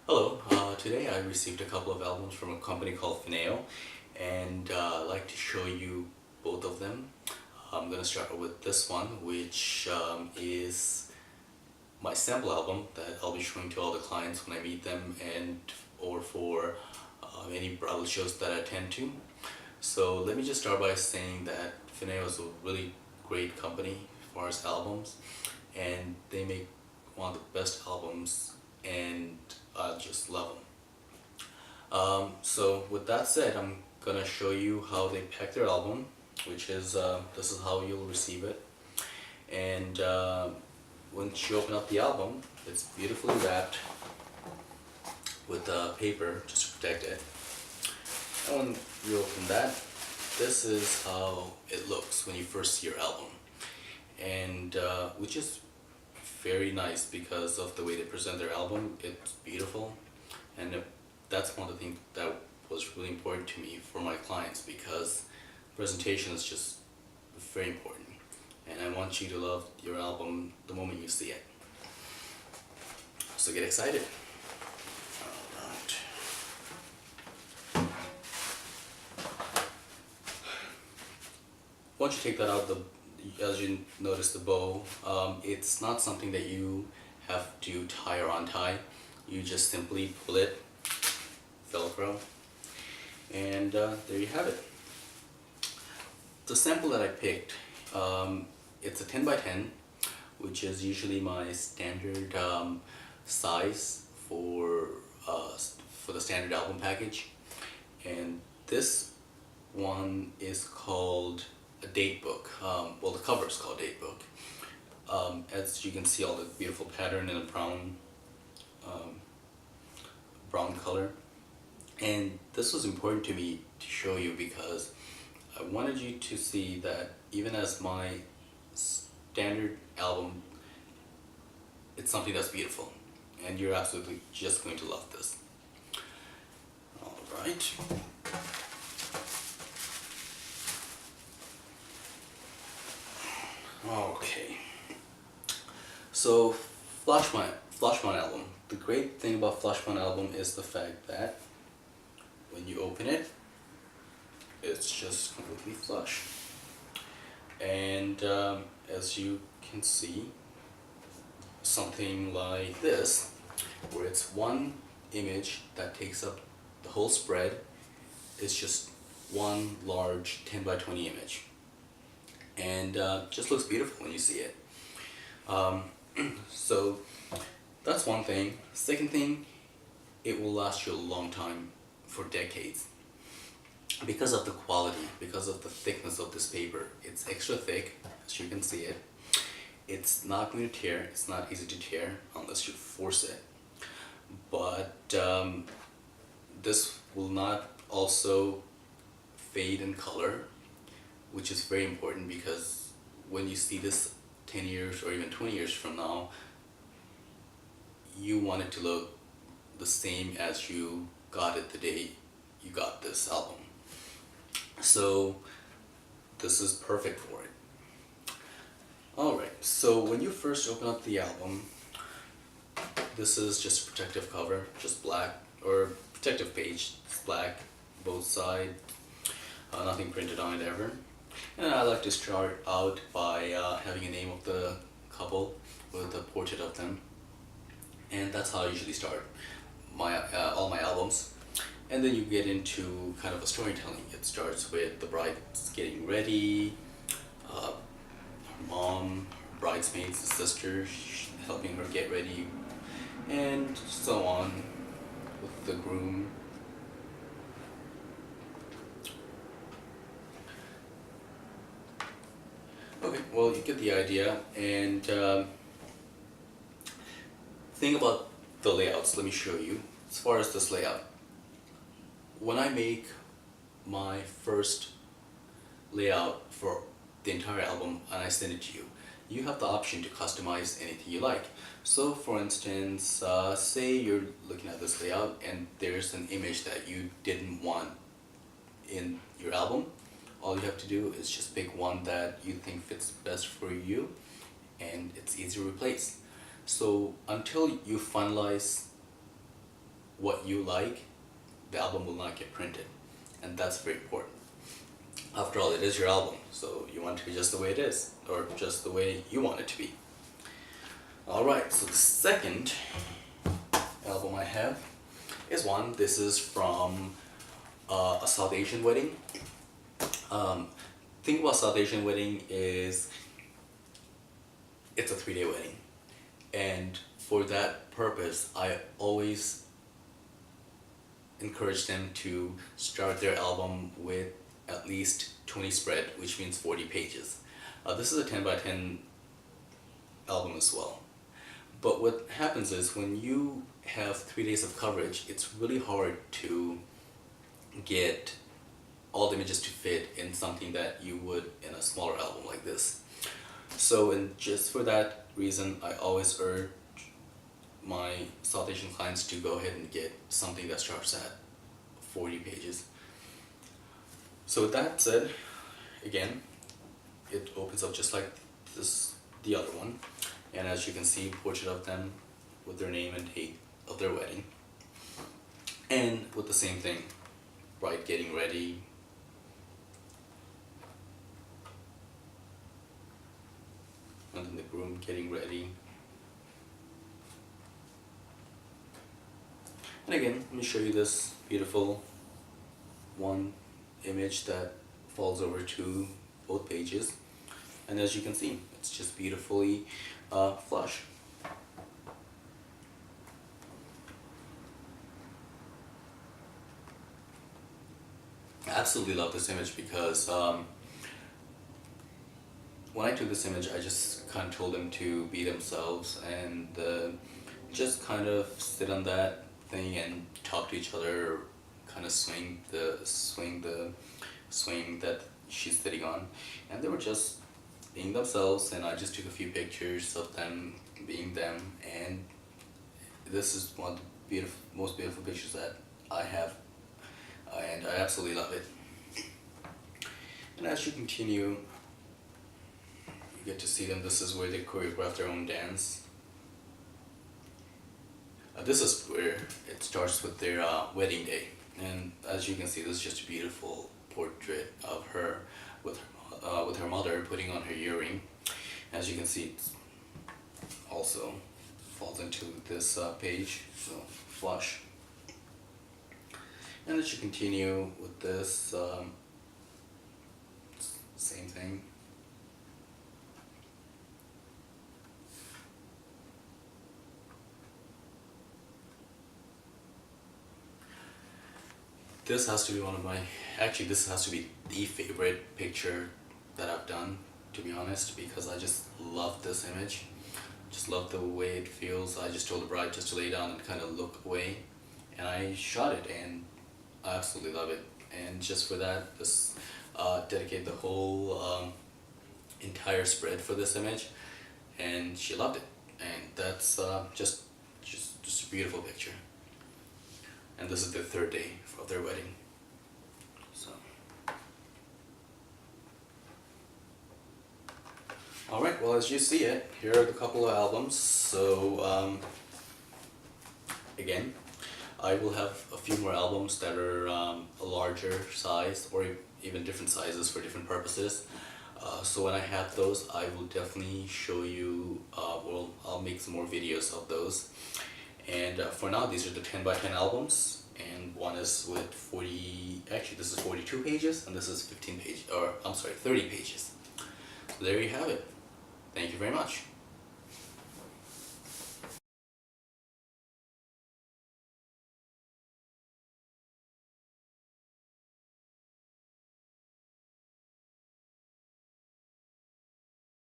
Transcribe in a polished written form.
Hello, today I received a couple of albums from a company called Finao, and I'd like to show you both of them. I'm going to start with this one, which is my sample album that I'll be showing to all the clients when I meet them and or for any travel shows that I attend to. So let me just start by saying that Finao is a really great company as far as albums, and they make one of the best albums, and I just love them. So with that said, I'm gonna show you how they pack their album, which is this is how you'll receive it. And once you open up the album, it's beautifully wrapped with paper just to protect it. And when you open that, this is how it looks when you first see your album, and which is very nice because of the way they present their album. It's beautiful, and that's one of the things that was really important to me for my clients, because presentation is just very important, and I want you to love your album the moment you see it. So get excited. Alright. Once you take that out, as you notice the bow, it's not something that you have to tie or untie. You just simply pull it, Velcro, and there you have it. The sample that I picked, it's a 10 by 10, which is usually my standard size for the standard album package. And this one is called a date book. Well, the cover is called date book. As you can see, all the beautiful pattern in a brown color. And this was important to me to show you because I wanted you to see that even as my standard album, it's something that's beautiful, and you're absolutely just going to love this. Alright. Okay. So, Flashman album. The great thing about Flashman album is the fact that when you open it, it's just completely flush. And as you can see, something like this, where it's one image that takes up the whole spread, it's just one large 10 by 20 image. And just looks beautiful when you see it. So that's one thing. Second thing, it will last you a long time, for decades, because of the quality, because of the thickness of this paper. It's extra thick, as you can see it. It's not going to tear. It's not easy to tear unless you force it. But this will not also fade in color, which is very important, because when you see this 10 years or even 20 years from now, you want it to look the same as you got it the day you got this album. So this is perfect for it. Alright, so when you first open up the album, this is just a protective cover, just black, or protective page, it's black, both sides, nothing printed on it ever. And I like to start out by having a name of the couple with a portrait of them, and that's how I usually start all my albums. And then you get into kind of a storytelling. It starts with the bride getting ready, her mom, her bridesmaids, the sisters helping her get ready, and so on with the groom. Okay, well, you get the idea. And think about the layouts. Let me show you. As far as this layout, when I make my first layout for the entire album and I send it to you, you have the option to customize anything you like. So for instance, say you're looking at this layout and there's an image that you didn't want in your album. All you have to do is just pick one that you think fits best for you, and it's easy to replace. So until you finalize what you like, the album will not get printed, and that's very important. After all, it is your album, so you want it to be just the way it is, or just the way you want it to be. Alright, so the second album I have is one. This is from a South Asian wedding. Thing about South Asian wedding is it's a 3-day wedding, and for that purpose I always encourage them to start their album with at least 20 spread, which means 40 pages. This is a 10 by 10 album as well. But what happens is when you have 3 days of coverage, it's really hard to get all the images to fit in something that you would in a smaller album like this. So, and just for that reason, I always urge my South Asian clients to go ahead and get something that starts at 40 pages. So with that said, again, it opens up just like this, the other one. And as you can see, portrait of them with their name and date of their wedding. And with the same thing, bride getting ready, and then the groom getting ready. And again, let me show you this beautiful one image that falls over to both pages. And as you can see, it's just beautifully flush. I absolutely love this image because when I took this image, I just kind of told them to be themselves and just kind of sit on that thing and talk to each other, kind of swing that she's sitting on, and they were just being themselves, and I just took a few pictures of them being them, and this is one of the most beautiful pictures that I have, and I absolutely love it. And as you continue, you get to see them. This is where they choreograph their own dance. This is where it starts with their wedding day, and as you can see, this is just a beautiful portrait of her with her mother putting on her earring. As you can see, it also falls into this page, so flush. And as you continue with this, same thing. This has to be one of my, actually this has to be the favorite picture that I've done, to be honest, because I just love this image. Just love the way it feels. I just told the bride just to lay down and kind of look away, and I shot it, and I absolutely love it. And just for that, just dedicate the whole entire spread for this image, and she loved it. And that's just a beautiful picture. And this is the third day of their wedding. So, alright, well, as you see it, here are the couple of albums. So, again, I will have a few more albums that are a larger size, or even different sizes for different purposes. So when I have those, I will definitely show you, well, I'll make some more videos of those. And for now, these are the 10 by 10 albums, and one is with 40, actually this is 42 pages, and this is 15 pages, or I'm sorry, 30 pages. So there you have it. Thank you very much.